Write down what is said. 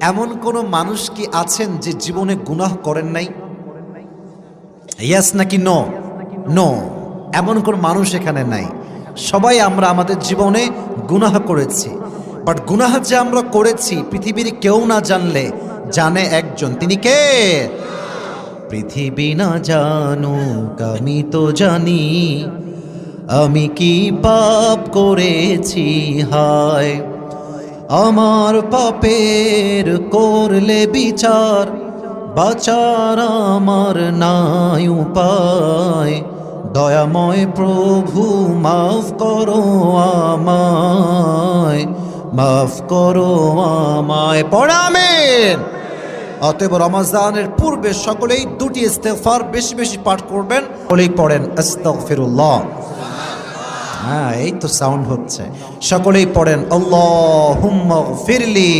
এমন কোন মানুষ কি আছেন যে জীবনে গুনাহ করেন নাই? ইয়েস নাকি নো? নো, এমন কোন মানুষ এখানে নাই। সবাই আমরা আমাদের জীবনে গুনাহ করেছি, বাট গুনাহ যে আমরা করেছি পৃথিবীর কেউ না জানলে জানে একজন, তিনি কে? পৃথিবী না জানুক আমি তো জানি, আমি কি পাপ করেছি হায়। আমার পাপের করলে বিচার, বাঁচার আমার নাই উপায়। দয়াময় প্রভু মাফ করো আমায়, মাফ করো আমায়। পড়া আমিন। অতএব রমজানের পূর্বে সকলেই দুটি ইস্তেগফার বেশি বেশি পাঠ করবেন। সকলেই পড়েন আস্তাগফিরুল্লাহ। হ্যাঁ, এই তো সাউন্ড হচ্ছে। সকলেই পড়েন আল্লাহুম্মা গফিরলি।